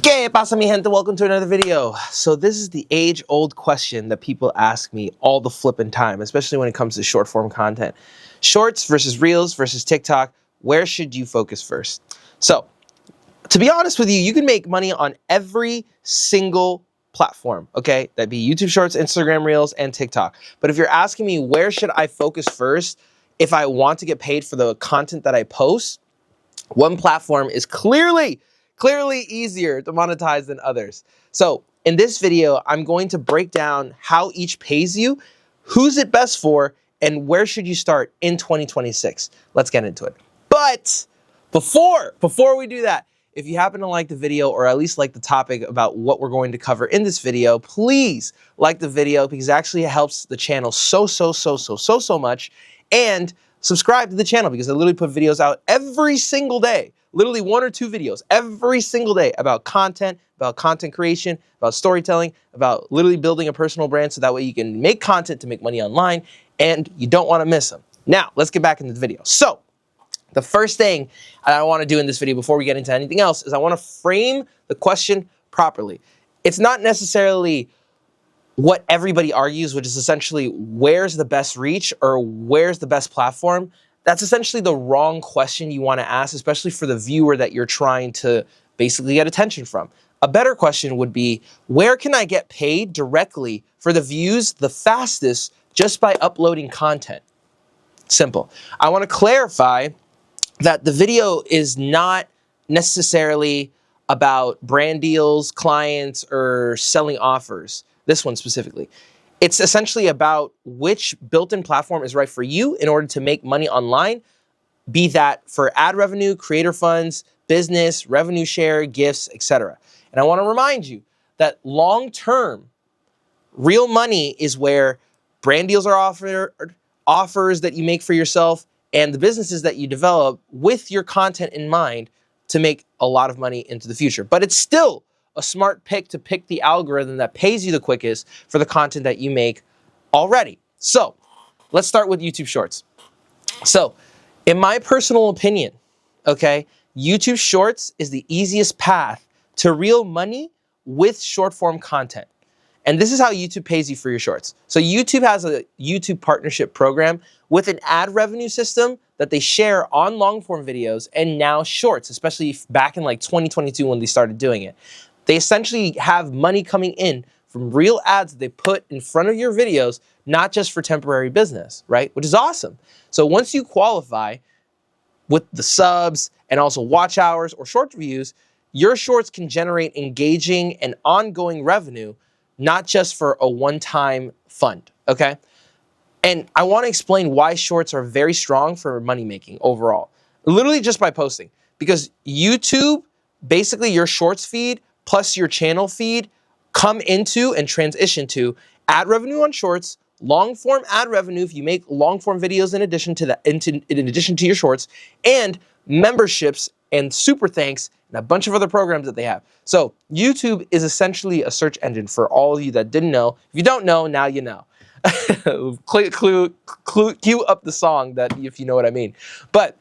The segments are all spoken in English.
¿Qué pasa, mi gente? Welcome to another video. So this is the age-old question that people ask me all the flipping time, especially when it comes to short-form content. Shorts versus Reels versus TikTok, where should you focus first? So, to be honest with you, you can make money on every single platform, okay? That'd be YouTube Shorts, Instagram Reels, and TikTok. But if you're asking me where should I focus first if I want to get paid for the content that I post, one platform is clearly easier to monetize than others. So in this video, I'm going to break down how each pays you, who's it best for, and where should you start in 2026. Let's get into it. But before we do that, if you happen to like the video or at least like the topic about what we're going to cover in this video, please like the video because it actually helps the channel so much. And subscribe to the channel because I literally put videos out every single day, literally 1 or 2 videos every single day about content creation, about storytelling, about literally building a personal brand so that way you can make content to make money online and you don't want to miss them. Now, let's get back into the video. So, the first thing I want to do in this video before we get into anything else is I want to frame the question properly. It's not necessarily what everybody argues, which is essentially where's the best reach or where's the best platform. That's essentially the wrong question you want to ask, especially for the viewer that you're trying to basically get attention from. A better question would be, where can I get paid directly for the views the fastest just by uploading content? Simple. I want to clarify that the video is not necessarily about brand deals, clients, or selling offers. This one specifically. It's essentially about which built-in platform is right for you in order to make money online, be that for ad revenue, creator funds, business, revenue share, gifts, etc. And I want to remind you that long-term, real money is where brand deals are offered, offers that you make for yourself, and the businesses that you develop with your content in mind to make a lot of money into the future. But it's still a smart pick to pick the algorithm that pays you the quickest for the content that you make already. So let's start with YouTube Shorts. So in my personal opinion, okay, YouTube Shorts is the easiest path to real money with short form content. And this is how YouTube pays you for your shorts. So YouTube has a YouTube partnership program with an ad revenue system that they share on long form videos and now shorts, especially back in like 2022 when they started doing it. They essentially have money coming in from real ads that they put in front of your videos, not just for temporary business, right? Which is awesome. So once you qualify with the subs and also watch hours or short views, your shorts can generate engaging and ongoing revenue, not just for a one-time fund, okay? And I want to explain why shorts are very strong for money making overall, literally just by posting. Because YouTube, basically your shorts feed plus your channel feed come into and transition to ad revenue on shorts, long form ad revenue if you make long form videos in addition to in addition to your shorts, and memberships and super thanks and a bunch of other programs that they have. So YouTube is essentially a search engine for all of you that didn't know. If you don't know, now you know. Cue up the song that if you know what I mean. But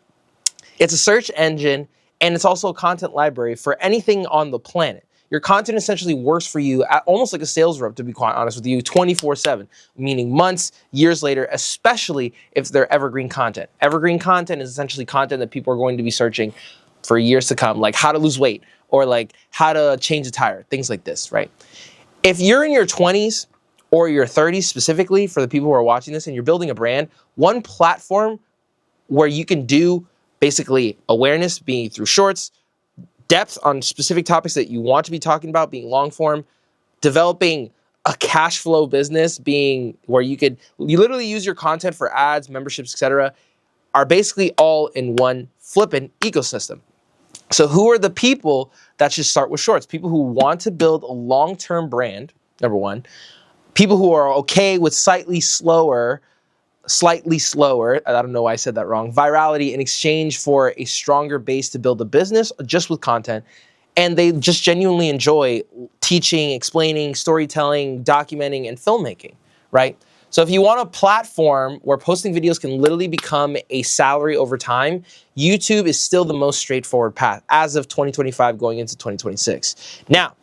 it's a search engine and it's also a content library for anything on the planet. Your content essentially works for you almost like a sales rep, to be quite honest with you, 24/7, meaning months, years later, especially if they're evergreen content. Evergreen content is essentially content that people are going to be searching for years to come, like how to lose weight or like how to change a tire, things like this, right? If you're in your 20s or your 30s specifically, for the people who are watching this and you're building a brand, one platform where you can do basically awareness being through shorts, depth on specific topics that you want to be talking about being long form, developing a cash flow business being where you literally use your content for ads, memberships, etc., are basically all in one flippin' ecosystem. So who are the people that should start with shorts? People who want to build a long-term brand, number one. People who are okay with slightly slower, I don't know why I said that wrong, virality in exchange for a stronger base to build a business just with content. And they just genuinely enjoy teaching, explaining, storytelling, documenting, and filmmaking, right? So if you want a platform where posting videos can literally become a salary over time, YouTube is still the most straightforward path as of 2025 going into 2026. Now,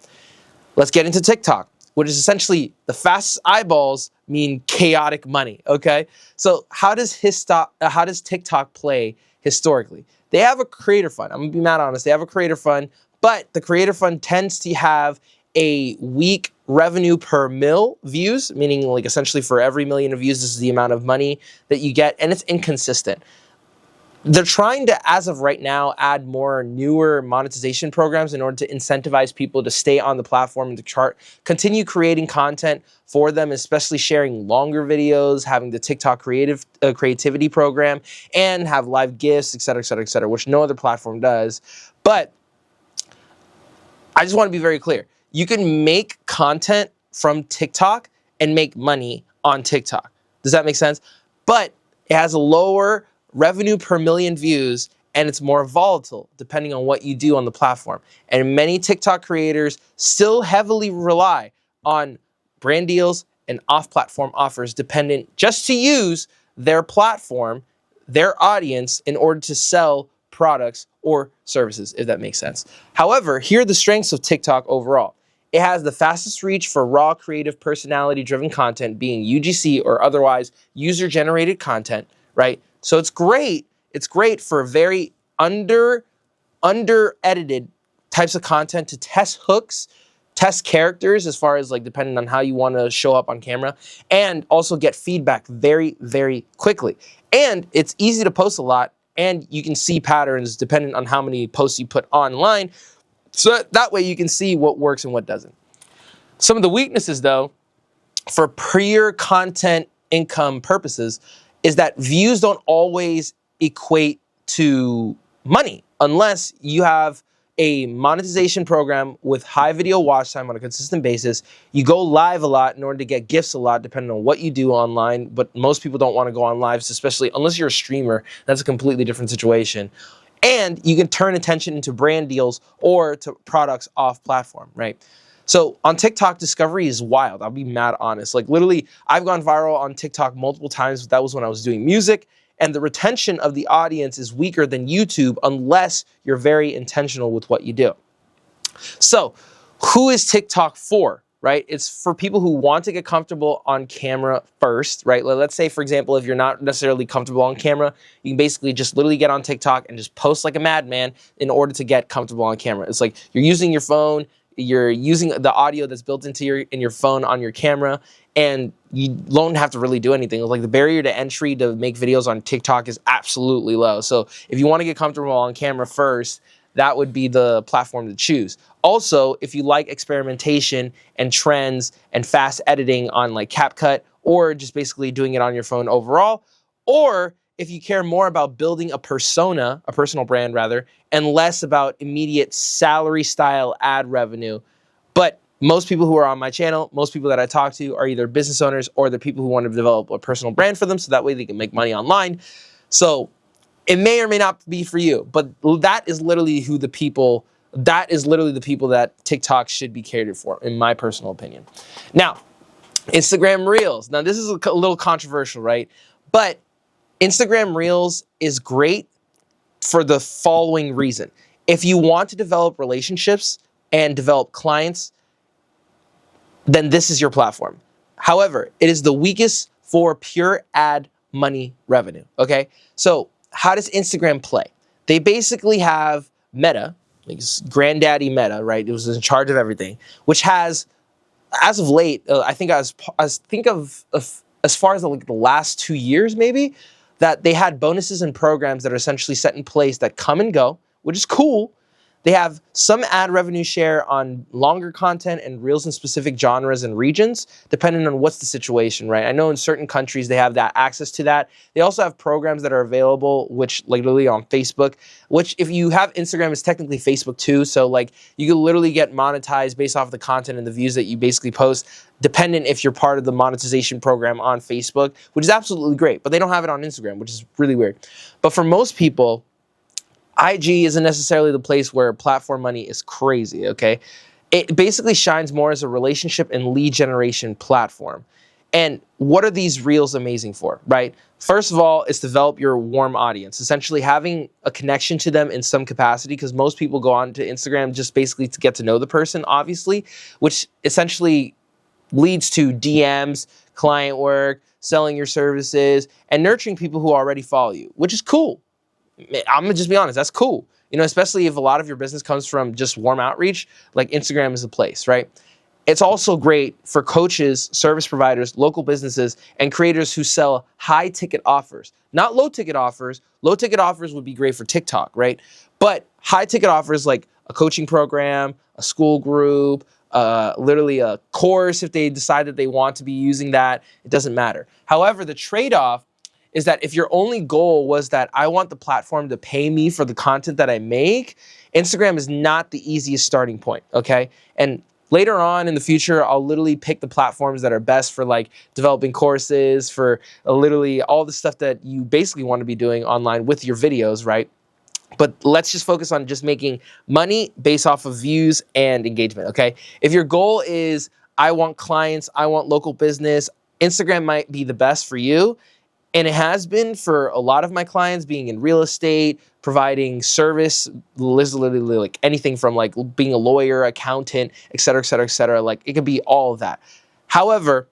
let's get into TikTok, which is essentially the fastest eyeballs mean chaotic money, okay? So how does TikTok play historically? They have a creator fund. I'm gonna be mad honest. They have a creator fund, but the creator fund tends to have a weak revenue per mil views, meaning like essentially for every million of views, this is the amount of money that you get, and it's inconsistent. They're trying to, as of right now, add more newer monetization programs in order to incentivize people to stay on the platform and to continue creating content for them, especially sharing longer videos, having the TikTok creativity program, and have live gifts, et cetera, which no other platform does. But I just want to be very clear. You can make content from TikTok and make money on TikTok. Does that make sense? But it has a lower revenue per million views, and it's more volatile depending on what you do on the platform. And many TikTok creators still heavily rely on brand deals and off-platform offers dependent just to use their platform, their audience, in order to sell products or services, if that makes sense. However, here are the strengths of TikTok overall. It has the fastest reach for raw, creative, personality-driven content, being UGC or otherwise user-generated content, right? So it's great. It's great for very under-edited types of content to test hooks, test characters as far as like depending on how you want to show up on camera, and also get feedback very, very quickly. And it's easy to post a lot, and you can see patterns depending on how many posts you put online. So that way you can see what works and what doesn't. Some of the weaknesses, though, for pure content income purposes, is that views don't always equate to money unless you have a monetization program with high video watch time on a consistent basis. You go live a lot in order to get gifts a lot, depending on what you do online, but most people don't want to go on lives, especially unless you're a streamer. That's a completely different situation. And you can turn attention into brand deals or to products off platform, right? So on TikTok, discovery is wild. I'll be mad honest. Like literally, I've gone viral on TikTok multiple times. That was when I was doing music. And the retention of the audience is weaker than YouTube unless you're very intentional with what you do. So who is TikTok for, right? It's for people who want to get comfortable on camera first, right? Let's say, for example, if you're not necessarily comfortable on camera, you can basically just literally get on TikTok and just post like a madman in order to get comfortable on camera. It's like you're using your phone, you're using the audio that's built into your phone on your camera, and you don't have to really do anything. Like the barrier to entry to make videos on TikTok is absolutely low. So if you want to get comfortable on camera first, that would be the platform to choose. Also, if you like experimentation and trends and fast editing on like CapCut, or just basically doing it on your phone overall, or if you care more about building a persona, a personal brand rather, and less about immediate salary style ad revenue. But most people who are on my channel, most people that I talk to are either business owners or the people who want to develop a personal brand for them so that way they can make money online. So it may or may not be for you, but that is literally the people that TikTok should be catered for, in my personal opinion. Now, Instagram Reels. Now, this is a little controversial, right? But Instagram Reels is great for the following reason. If you want to develop relationships and develop clients, then this is your platform. However, it is the weakest for pure ad money revenue, okay? So how does Instagram play? They basically have Meta, like granddaddy Meta, right? It was in charge of everything, which has, as of late, I think as far as like the last 2 years maybe, that they had bonuses and programs that are essentially set in place that come and go, which is cool. They have some ad revenue share on longer content and reels in specific genres and regions, depending on what's the situation, right? I know in certain countries they have that access to that. They also have programs that are available, which like literally on Facebook, which if you have Instagram, is technically Facebook too. So like you can literally get monetized based off the content and the views that you basically post, dependent if you're part of the monetization program on Facebook, which is absolutely great. But they don't have it on Instagram, which is really weird. But for most people, IG isn't necessarily the place where platform money is crazy, okay? It basically shines more as a relationship and lead generation platform. And what are these reels amazing for, right? First of all, it's develop your warm audience, essentially having a connection to them in some capacity, because most people go on to Instagram just basically to get to know the person, obviously, which essentially leads to DMs, client work, selling your services, and nurturing people who already follow you, which is cool. I'm gonna just be honest, that's cool. Especially if a lot of your business comes from just warm outreach, like Instagram is the place, right? It's also great for coaches, service providers, local businesses, and creators who sell high ticket offers. Not low ticket offers. Low ticket offers would be great for TikTok, right? But high ticket offers like a coaching program, a school group, literally a course, if they decide that they want to be using that, it doesn't matter. However, the trade-off is that if your only goal was that I want the platform to pay me for the content that I make, Instagram is not the easiest starting point, okay? And later on in the future, I'll literally pick the platforms that are best for like developing courses, for literally all the stuff that you basically want to be doing online with your videos, right? But let's just focus on just making money based off of views and engagement, okay? If your goal is, I want clients, I want local business, Instagram might be the best for you. And it has been for a lot of my clients, being in real estate, providing service, literally like anything from like being a lawyer, accountant, et cetera, et cetera, et cetera. Like it could be all of that. However,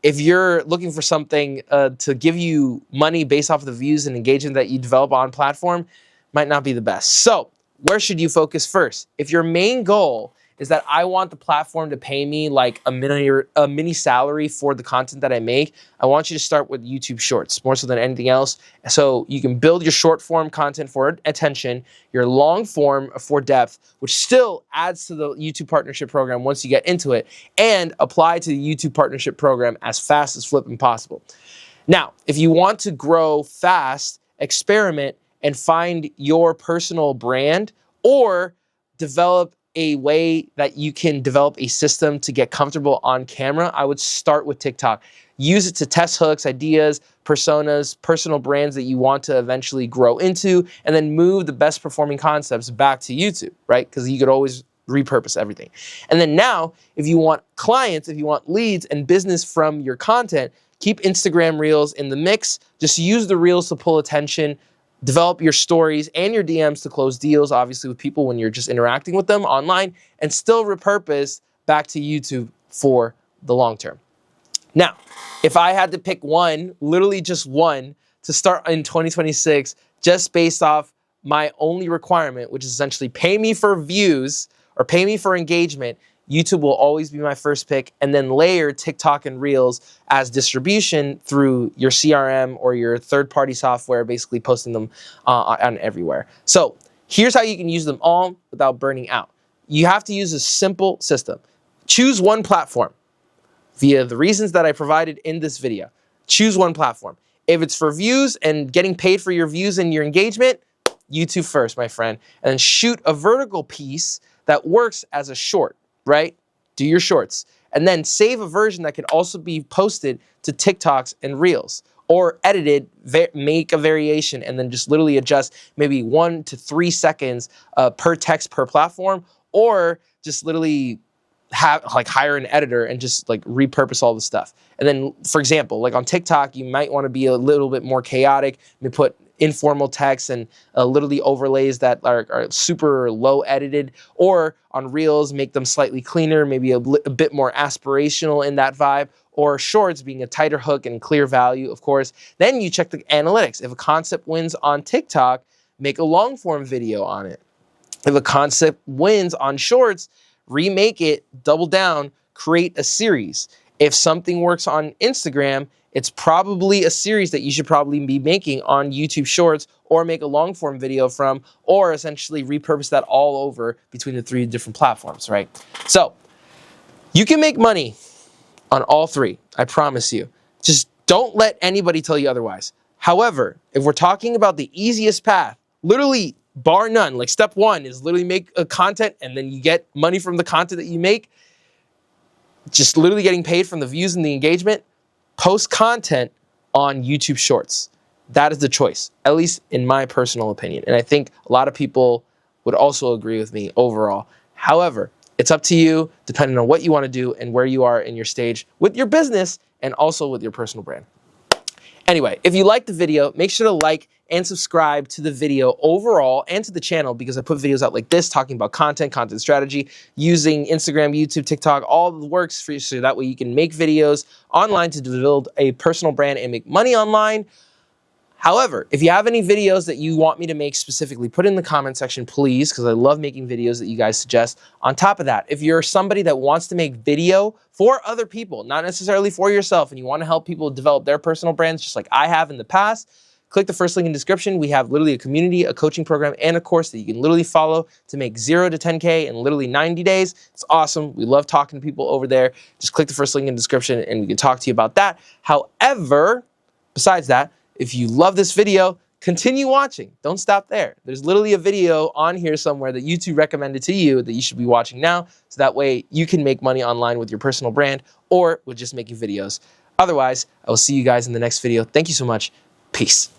if you're looking for something to give you money based off of the views and engagement that you develop on platform, might not be the best. So where should you focus first? If your main goal is that I want the platform to pay me like a mini salary for the content that I make, I want you to start with YouTube Shorts more so than anything else. So you can build your short form content for attention, your long form for depth, which still adds to the YouTube partnership program once you get into it, and apply to the YouTube partnership program as fast as flipping possible. Now, if you want to grow fast, experiment and find your personal brand, or develop a way that you can develop a system to get comfortable on camera, I would start with TikTok. Use it to test hooks, ideas, personas, personal brands that you want to eventually grow into, and then move the best performing concepts back to YouTube, right? Because you could always repurpose everything. And then now, if you want clients, if you want leads and business from your content, keep Instagram Reels in the mix. Just use the Reels to pull attention. Develop your stories and your DMs to close deals, obviously, with people when you're just interacting with them online, and still repurpose back to YouTube for the long term. Now, if I had to pick one, literally just one, to start in 2026, just based off my only requirement, which is essentially pay me for views or pay me for engagement, YouTube will always be my first pick, and then layer TikTok and Reels as distribution through your CRM or your third-party software, basically posting them on everywhere. So here's how you can use them all without burning out. You have to use a simple system. Choose one platform via the reasons that I provided in this video. Choose one platform. If it's for views and getting paid for your views and your engagement, YouTube first, my friend. And then shoot a vertical piece that works as a short. Right? Do your shorts. And then save a version that can also be posted to TikToks and Reels, or edited, make a variation, and then just literally adjust maybe 1 to 3 seconds per text per platform, or just literally hire an editor and just like repurpose all the stuff. And then, for example, like on TikTok, you might want to be a little bit more chaotic. You put informal text and literally overlays that are super low edited, or on Reels, make them slightly cleaner, maybe a bit more aspirational in that vibe, or Shorts being a tighter hook and clear value, of course. Then you check the analytics. If a concept wins on TikTok, make a long form video on it. If a concept wins on Shorts, remake it, double down, create a series. If something works on Instagram, it's probably a series that you should probably be making on YouTube Shorts, or make a long form video from, or essentially repurpose that all over between the 3 different platforms, right? So you can make money on all 3, I promise you. Just don't let anybody tell you otherwise. However, if we're talking about the easiest path, literally bar none, like step 1 is literally make a content and then you get money from the content that you make, just literally getting paid from the views and the engagement, post content on YouTube Shorts. That is the choice, at least in my personal opinion. And I think a lot of people would also agree with me overall. However, It's up to you, depending on what you want to do and where you are in your stage with your business and also with your personal brand. Anyway, if you liked the video, make sure to like and subscribe to the video overall and to the channel, because I put videos out like this talking about content strategy, using Instagram, YouTube, TikTok, all the works for you, so that way you can make videos online to build a personal brand and make money online. However, if you have any videos that you want me to make specifically, put it in the comment section, please, because I love making videos that you guys suggest. On top of that, if you're somebody that wants to make video for other people, not necessarily for yourself, and you want to help people develop their personal brands just like I have in the past, click the first link in the description. We have literally a community, a coaching program, and a course that you can literally follow to make 0 to 10K in literally 90 days. It's awesome. We love talking to people over there. Just click the first link in the description and we can talk to you about that. However, besides that, if you love this video, continue watching. Don't stop there. There's literally a video on here somewhere that YouTube recommended to you that you should be watching now, so that way you can make money online with your personal brand or with just making videos. Otherwise, I will see you guys in the next video. Thank you so much. Peace.